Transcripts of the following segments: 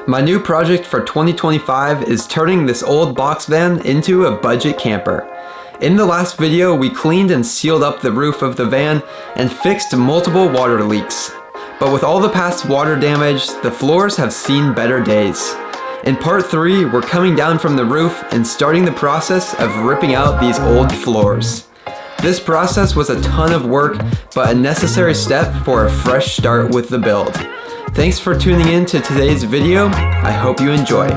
My new project for 2025 is turning this old box van into a budget camper. In the last video, we cleaned and sealed up the roof of the van and fixed multiple water leaks. But with all the past water damage, the floors have seen better days. In part 3, we're coming down from the roof and starting the process of ripping out these old floors. This process was a ton of work, but a necessary step for a fresh start with the build. Thanks for tuning in to today's video. I hope you enjoy.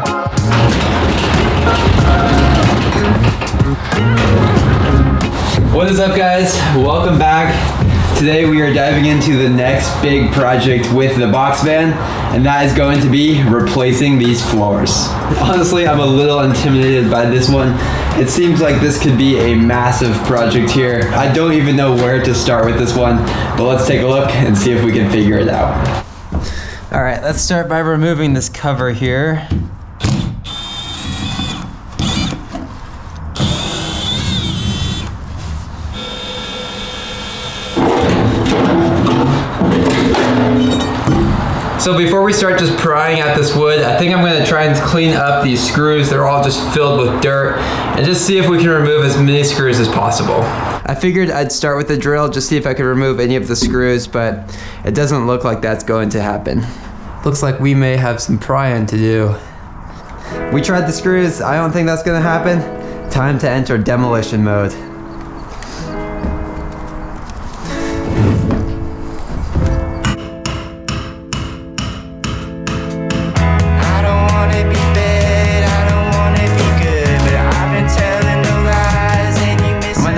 What is up, guys? Welcome back. Today we are diving into the next big project with the box van, and that is going to be replacing these floors. Honestly, I'm a little intimidated by this one. It seems like this could be a massive project here. I don't even know where to start with this one, but let's take a look and see if we can figure it out. All right, let's start by removing this cover here. So before we start just prying at this wood, I think I'm gonna try and clean up these screws. They're all just filled with dirt, and just see if we can remove as many screws as possible. I figured I'd start with the drill, just see if I could remove any of the screws, but it doesn't look like that's going to happen. Looks like we may have some prying to do. We tried the screws, I don't think that's gonna happen. Time to enter demolition mode.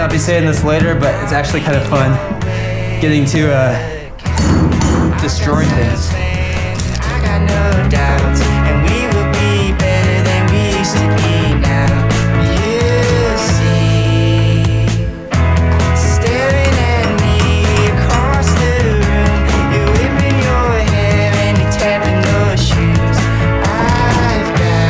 Be saying this later, but it's actually kind of fun getting to destroy things. I got no doubts, and we will be better than we used to be now. You see, staring at me across the room, you're whipping your hair and you're tapping those shoes. I've got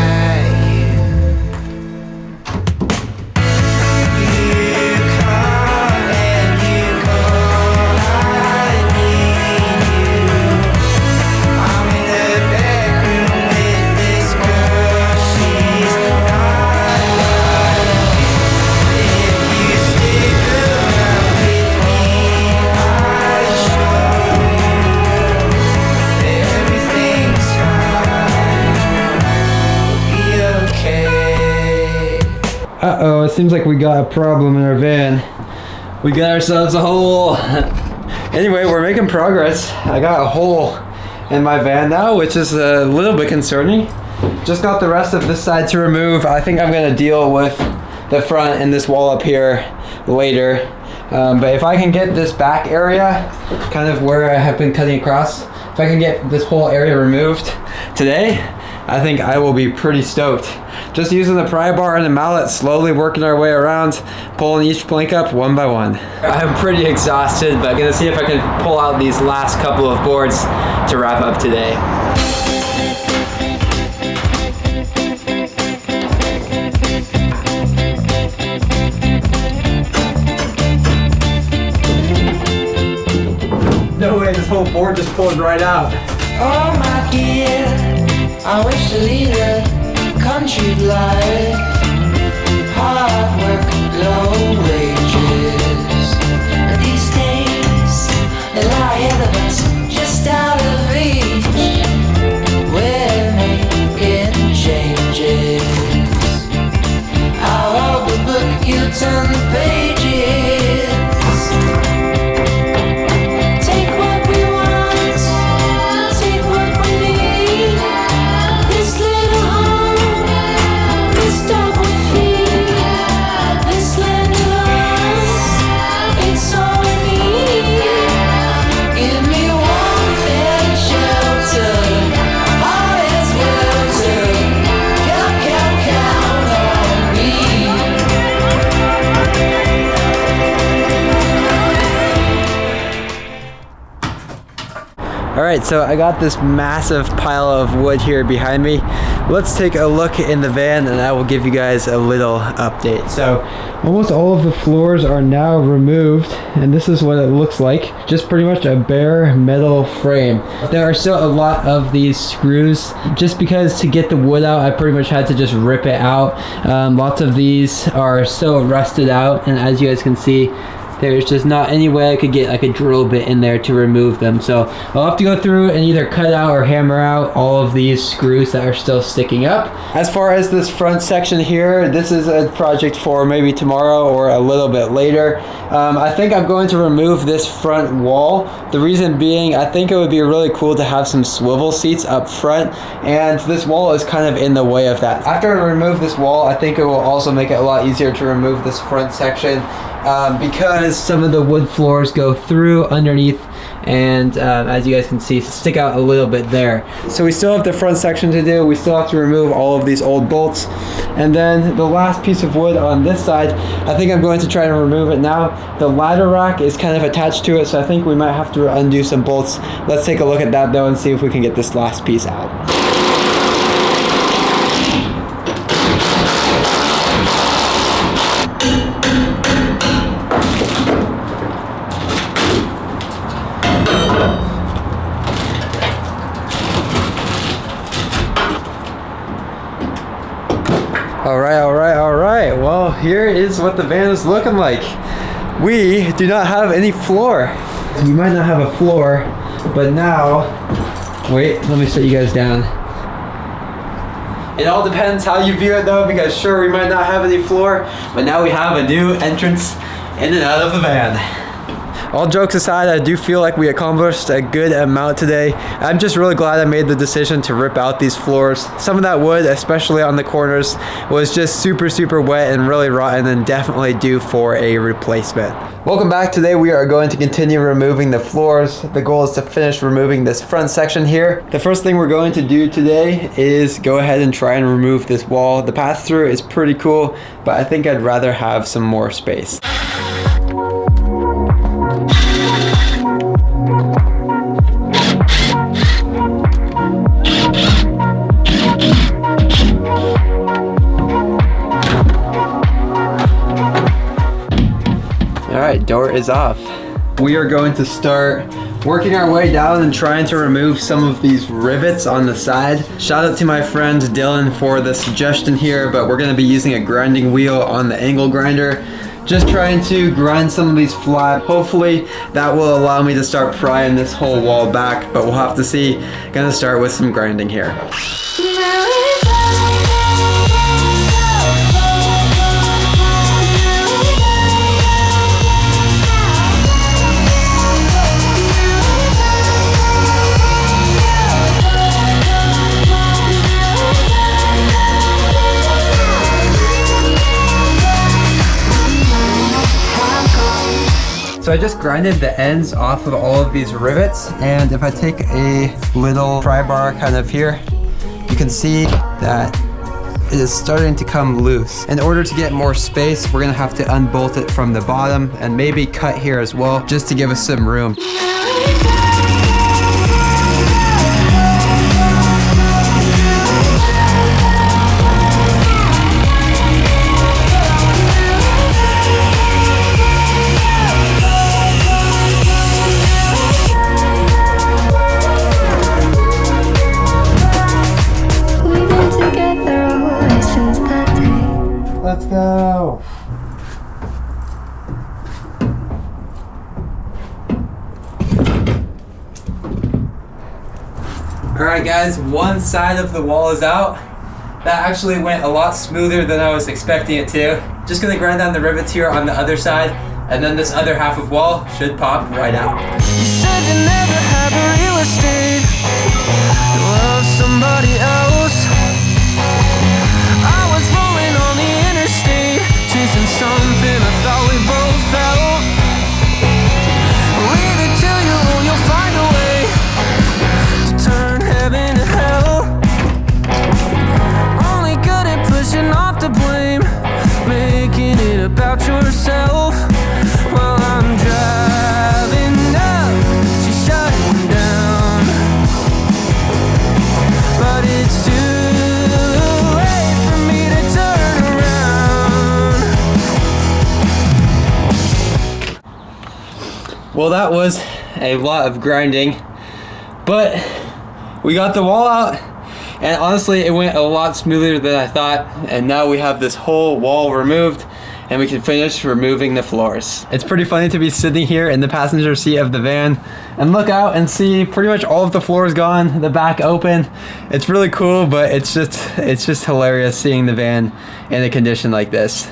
Uh-oh, it seems like we got a problem in our van. We got ourselves a hole. Anyway, we're making progress. I got a hole in my van now, which is a little bit concerning. Just got the rest of this side to remove. I think I'm gonna deal with the front and this wall up here later. But if I can get this back area, kind of where I have been cutting across, if I can get this whole area removed today, I think I will be pretty stoked. Just using the pry bar and the mallet, slowly working our way around, pulling each plank up one by one. I'm pretty exhausted, but I'm gonna see if I can pull out these last couple of boards to wrap up today. No way, this whole board just pulled right out. Oh my dear, I wish to lead a country life, hard work, low wages. But these days, they lie ahead of us, just out of reach. We're making changes. I'll hold the book, you turn the pages. Take what we want, take what we need. This little home, this dog Alright, so I got this massive pile of wood here behind me. Let's take a look in the van and I will give you guys a little update. So almost all of the floors are now removed and this is what it looks like. Just pretty much a bare metal frame. There are still a lot of these screws. Just because to get the wood out, I pretty much had to just rip it out. Lots of these are still rusted out, and as you guys can see, there's just not any way I could get like a drill bit in there to remove them. So I'll have to go through and either cut out or hammer out all of these screws that are still sticking up. As far as this front section here, this is a project for maybe tomorrow or a little bit later. I think I'm going to remove this front wall. The reason being, I think it would be really cool to have some swivel seats up front, and this wall is kind of in the way of that. After I remove this wall, I think it will also make it a lot easier to remove this front section. Because some of the wood floors go through underneath and as you guys can see, stick out a little bit there. So we still have the front section to do. We still have to remove all of these old bolts, and then the last piece of wood on this side, I think I'm going to try to remove it now. The ladder rack is kind of attached to it, so I think we might have to undo some bolts. Let's take a look at that though and see if we can get this last piece out. Alright, well, here is what the van is looking like. We do not have any floor. We might not have a floor, but now, wait, let me set you guys down. It all depends how you view it though, because sure, we might not have any floor, but now we have a new entrance in and out of the van. All jokes aside, I do feel like we accomplished a good amount today. I'm just really glad I made the decision to rip out these floors. Some of that wood, especially on the corners, was just super wet and really rotten and definitely due for a replacement. Welcome back. Today we are going to continue removing the floors. The goal is to finish removing this front section here. The first thing we're going to do today is go ahead and try and remove this wall. The path through is pretty cool, but I think I'd rather have some more space. Alright, door is off. We are going to start working our way down and trying to remove some of these rivets on the side. Shout out to my friend Dylan for the suggestion here, but we're going to be using a grinding wheel on the angle grinder. Just trying to grind some of these flat. Hopefully that will allow me to start prying this whole wall back, but we'll have to see. Gonna start with some grinding here. So I just grinded the ends off of all of these rivets, and if I take a little pry bar kind of here, you can see that it is starting to come loose. In order to get more space, we're gonna have to unbolt it from the bottom and maybe cut here as well, just to give us some room. Let's go. Alright guys, one side of the wall is out. That actually went a lot smoother than I was expecting it to. Just gonna grind down the rivets here on the other side, and then this other half of wall should pop right out. You said you never had the real estate to love somebody else. I was rolling on the interstate, chasing something I thought we both felt. Leave it to you, you'll find a way to turn heaven to hell. Only good at pushing off the blame, making it about yourself. While I'm driving up, she's shutting down. Well, that was a lot of grinding, but we got the wall out, and honestly it went a lot smoother than I thought, and now we have this whole wall removed and we can finish removing the floors. It's pretty funny to be sitting here in the passenger seat of the van and look out and see pretty much all of the floors gone, the back open. It's really cool, but it's just hilarious seeing the van in a condition like this.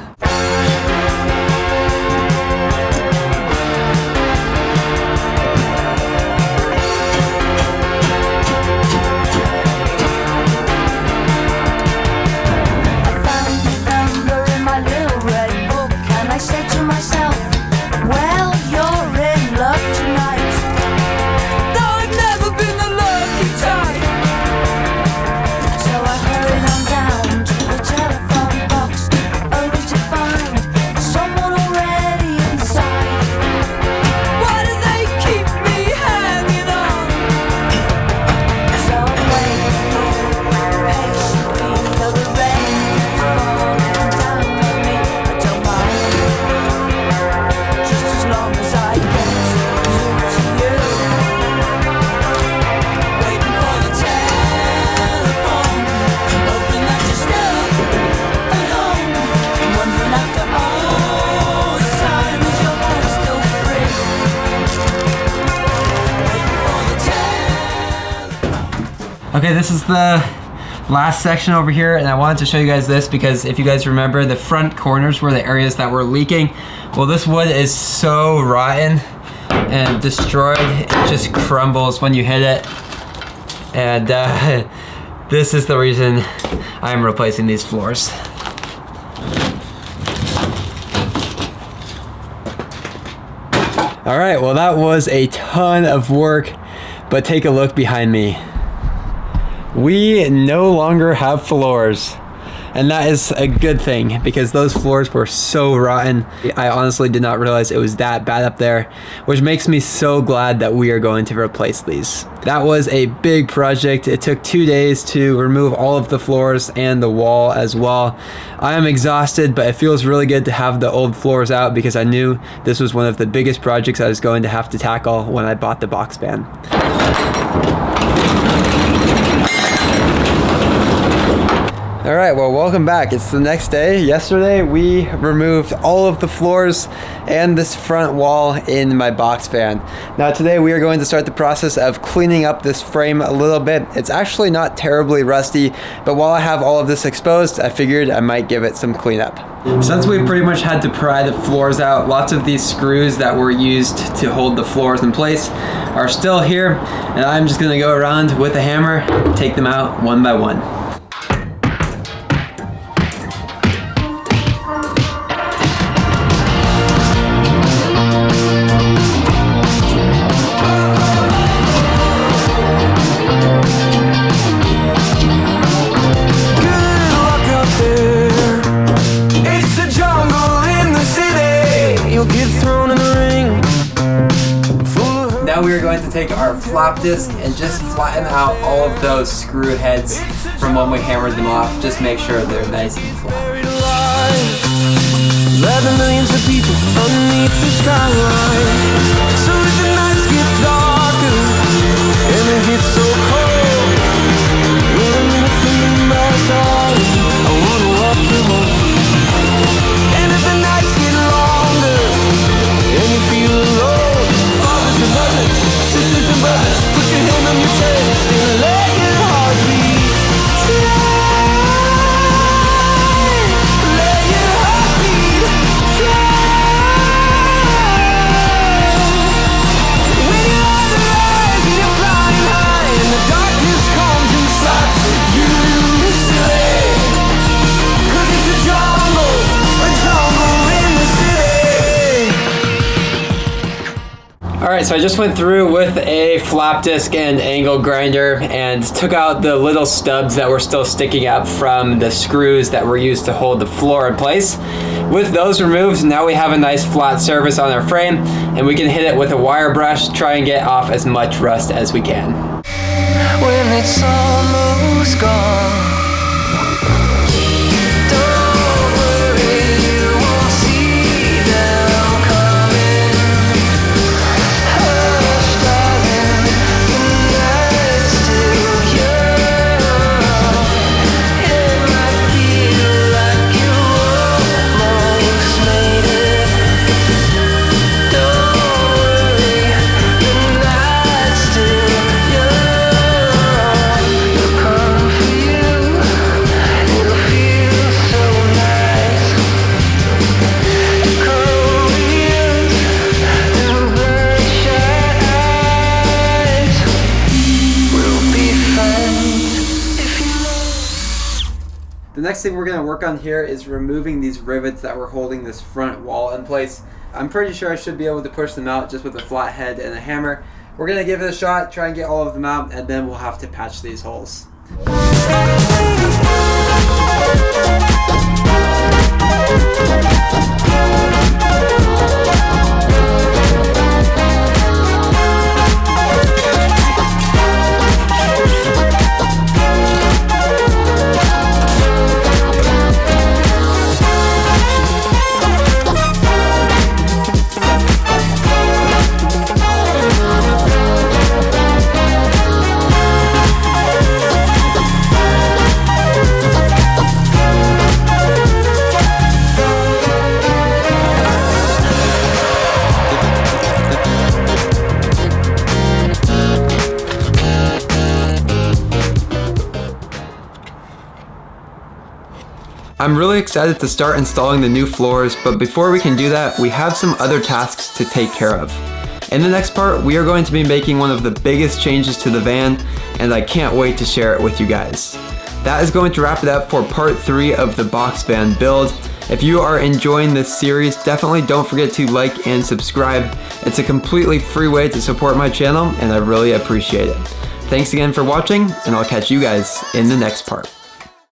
Okay, this is the last section over here, and I wanted to show you guys this because if you guys remember, the front corners were the areas that were leaking. Well, this wood is so rotten and destroyed, it just crumbles when you hit it. And this is the reason I'm replacing these floors. All right, well that was a ton of work, but take a look behind me. We no longer have floors, and that is a good thing because those floors were so rotten. I honestly did not realize it was that bad up there, which makes me so glad that we are going to replace these. That was a big project. It took 2 days to remove all of the floors and the wall as well. I am exhausted, but it feels really good to have the old floors out because I knew this was one of the biggest projects I was going to have to tackle when I bought the box van. All right, well, welcome back. It's the next day. Yesterday, we removed all of the floors and this front wall in my box van. Now today, we are going to start the process of cleaning up this frame a little bit. It's actually not terribly rusty, but while I have all of this exposed, I figured I might give it some cleanup. Since we pretty much had to pry the floors out, lots of these screws that were used to hold the floors in place are still here, and I'm just gonna go around with a hammer, take them out one by one. Now we are going to take our flap disc and just flatten out all of those screw heads from when we hammered them off. Just make sure they're nice and flat. 11 millions of people underneath the skyline. So if the nights get darker and it gets so cold, wait a minute for me, my darling, I wanna walk you home. And if the nights get longer and you feel alone, fathers and mothers, sisters and brothers, put your hand on your chest and let your heart beat. Let your heart beat. When you rise and you're flying high and the darkness comes and slaps you silly. 'Cause it's a jungle in the city. All right, so I just went through with a flap disc and angle grinder and took out the little stubs that were still sticking up from the screws that were used to hold the floor in place. With those removed, now we have a nice flat surface on our frame, and we can hit it with a wire brush, try and get off as much rust as we can. When it's almost gone, don't worry, you won't see them coming. The next thing we're going to work on here is removing these rivets that were holding this front wall in place. I'm pretty sure I should be able to push them out just with a flat head and a hammer. We're going to give it a shot, try and get all of them out, and then we'll have to patch these holes. I'm really excited to start installing the new floors, but before we can do that, we have some other tasks to take care of. In the next part, we are going to be making one of the biggest changes to the van, and I can't wait to share it with you guys. That is going to wrap it up for part 3 of the box van build. If you are enjoying this series, definitely don't forget to like and subscribe. It's a completely free way to support my channel, and I really appreciate it. Thanks again for watching, and I'll catch you guys in the next part.